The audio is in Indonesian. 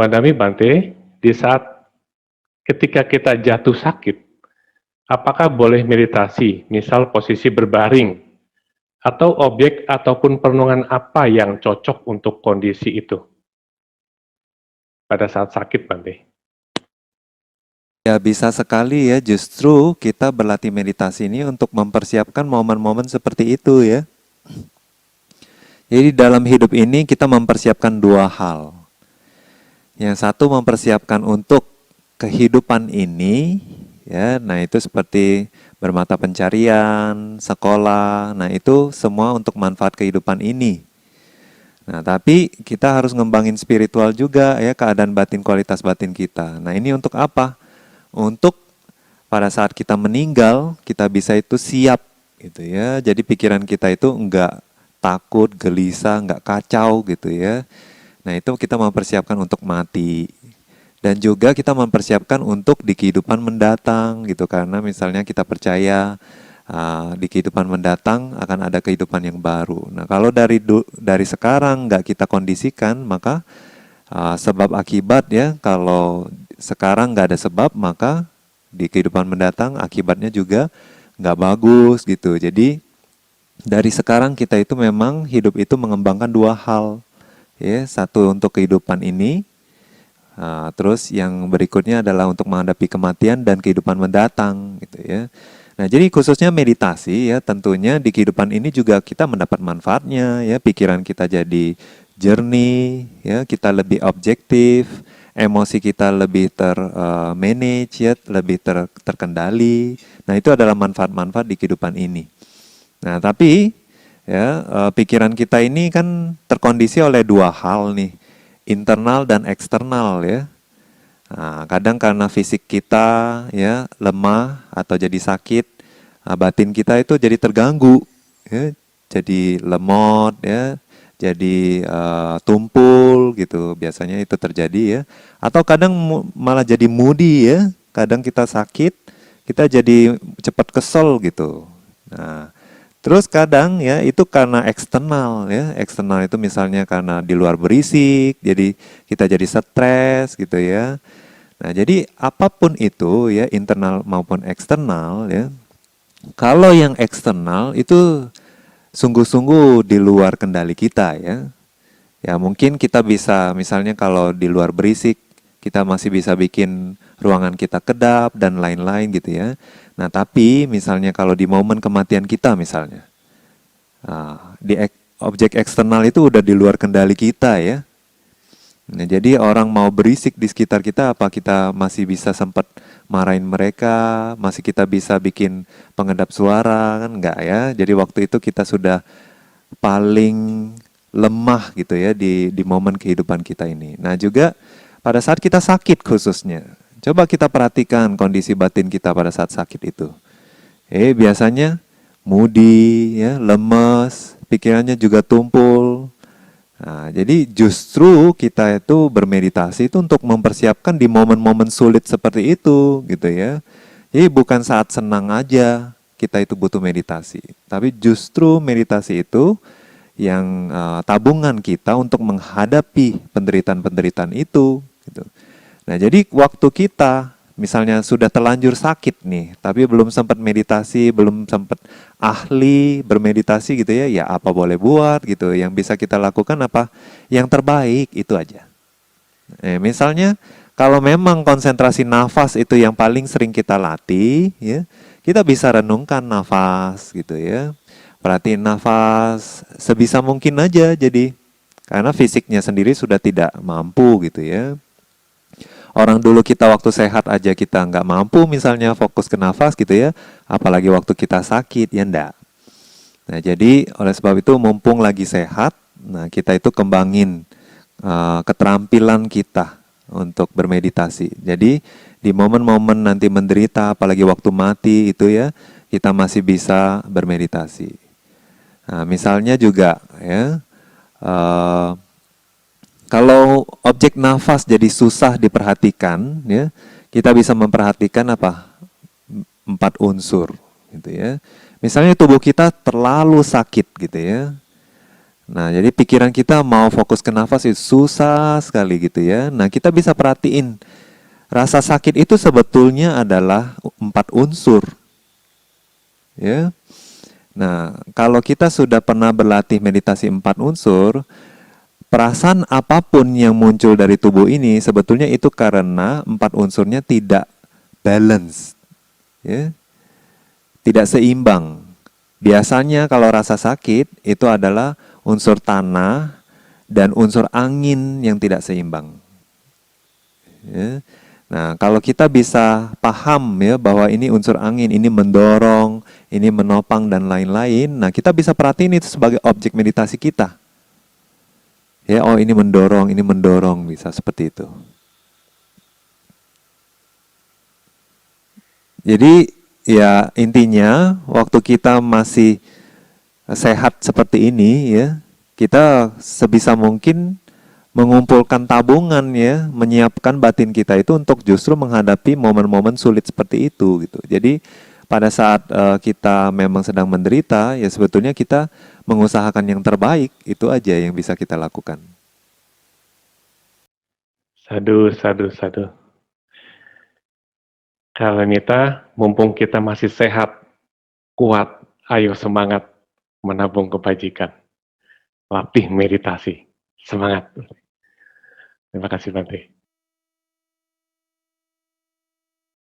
Pandami Bante, di saat ketika kita jatuh sakit, apakah boleh meditasi, misal posisi berbaring, atau objek ataupun perenungan apa yang cocok untuk kondisi itu pada saat sakit, Bante? Ya bisa sekali ya, justru kita berlatih meditasi ini untuk mempersiapkan momen-momen seperti itu ya. Jadi dalam hidup ini kita mempersiapkan dua hal. Yang satu mempersiapkan untuk kehidupan ini, ya. Nah itu seperti bermata pencarian, sekolah. Nah itu semua untuk manfaat kehidupan ini. Nah tapi kita harus ngembangin spiritual juga ya, keadaan batin, kualitas batin kita. Nah ini untuk apa? Untuk pada saat kita meninggal, kita bisa itu siap gitu ya. Jadi pikiran kita itu enggak takut, gelisah, enggak kacau gitu ya. Nah itu kita mempersiapkan untuk mati. Dan juga kita mempersiapkan untuk di kehidupan mendatang gitu. Karena misalnya kita percaya di kehidupan mendatang akan ada kehidupan yang baru. Nah kalau dari sekarang enggak kita kondisikan, maka sebab akibat ya, kalau sekarang nggak ada sebab, maka di kehidupan mendatang akibatnya juga nggak bagus gitu. Jadi dari sekarang kita itu memang hidup itu mengembangkan dua hal, ya. Satu untuk kehidupan ini, terus yang berikutnya adalah untuk menghadapi kematian dan kehidupan mendatang gitu ya. Nah, jadi khususnya meditasi ya, tentunya di kehidupan ini juga kita mendapat manfaatnya ya, pikiran kita jadi jernih ya, kita lebih objektif, emosi kita lebih manage ya, lebih terkendali. Nah, itu adalah manfaat-manfaat di kehidupan ini. Nah, tapi ya, pikiran kita ini kan terkondisi oleh dua hal nih, internal dan eksternal ya. Nah, kadang karena fisik kita ya lemah atau jadi sakit, batin kita itu jadi terganggu, ya, jadi lemot ya, jadi tumpul gitu. Biasanya itu terjadi ya. Atau kadang malah jadi moody ya. Kadang kita sakit, kita jadi cepat kesel gitu. Nah, terus kadang ya itu karena eksternal ya. Eksternal itu misalnya karena di luar berisik, jadi kita jadi stres gitu ya. Nah, jadi apapun itu ya, internal maupun eksternal ya. Kalau yang eksternal itu sungguh-sungguh di luar kendali kita ya. Ya mungkin kita bisa, misalnya kalau di luar berisik, kita masih bisa bikin ruangan kita kedap dan lain-lain gitu ya. Nah tapi misalnya kalau di momen kematian kita misalnya, objek eksternal itu udah di luar kendali kita ya. Nah, jadi orang mau berisik di sekitar kita, apa kita masih bisa sempat marahin mereka, masih kita bisa bikin pengedap suara, kan enggak ya. Jadi waktu itu kita sudah paling lemah gitu ya di momen kehidupan kita ini. Nah juga pada saat kita sakit khususnya, coba kita perhatikan kondisi batin kita pada saat sakit itu. Biasanya moody, ya, lemes, pikirannya juga tumpul. Nah, jadi justru kita itu bermeditasi itu untuk mempersiapkan di momen-momen sulit seperti itu, gitu ya. Jadi bukan saat senang aja kita itu butuh meditasi, tapi justru meditasi itu yang tabungan kita untuk menghadapi penderitaan-penderitaan itu, gitu. Nah, jadi waktu kita misalnya sudah terlanjur sakit nih, tapi belum sempat meditasi, belum sempat ahli bermeditasi gitu ya, ya apa boleh buat gitu. Yang bisa kita lakukan apa? Yang terbaik itu aja. Misalnya kalau memang konsentrasi nafas itu yang paling sering kita latih, ya, kita bisa renungkan nafas gitu ya. Perhatiin nafas sebisa mungkin aja jadi, karena fisiknya sendiri sudah tidak mampu gitu ya. Orang dulu kita waktu sehat aja kita nggak mampu misalnya fokus ke nafas gitu ya, apalagi waktu kita sakit ya enggak. Nah jadi oleh sebab itu mumpung lagi sehat, nah kita itu kembangin keterampilan kita untuk bermeditasi. Jadi di momen-momen nanti menderita, apalagi waktu mati itu ya, kita masih bisa bermeditasi. Nah, misalnya juga ya, kalau objek nafas jadi susah diperhatikan, ya, kita bisa memperhatikan apa? 4 unsur, gitu ya. Misalnya tubuh kita terlalu sakit, gitu ya. Nah, jadi pikiran kita mau fokus ke nafas itu susah sekali gitu ya. Nah, kita bisa perhatiin rasa sakit itu sebetulnya adalah 4 unsur, ya. Nah, kalau kita sudah pernah berlatih meditasi 4 unsur, perasaan apapun yang muncul dari tubuh ini sebetulnya itu karena 4 unsurnya tidak balance, ya, tidak seimbang. Biasanya kalau rasa sakit itu adalah unsur tanah dan unsur angin yang tidak seimbang. Ya. Nah, kalau kita bisa paham ya bahwa ini unsur angin, ini mendorong, ini menopang dan lain-lain, nah kita bisa perhatiin itu sebagai objek meditasi kita. Ya, oh ini mendorong, bisa seperti itu. Jadi ya intinya waktu kita masih sehat seperti ini ya, kita sebisa mungkin mengumpulkan tabungan ya, menyiapkan batin kita itu untuk justru menghadapi momen-momen sulit seperti itu gitu. Jadi pada saat kita memang sedang menderita, ya sebetulnya kita mengusahakan yang terbaik, itu aja yang bisa kita lakukan. Sadu, sadu, sadu. Kalau Nita, mumpung kita masih sehat, kuat, ayo semangat menabung kebajikan. Latih meditasi. Semangat. Terima kasih Bante.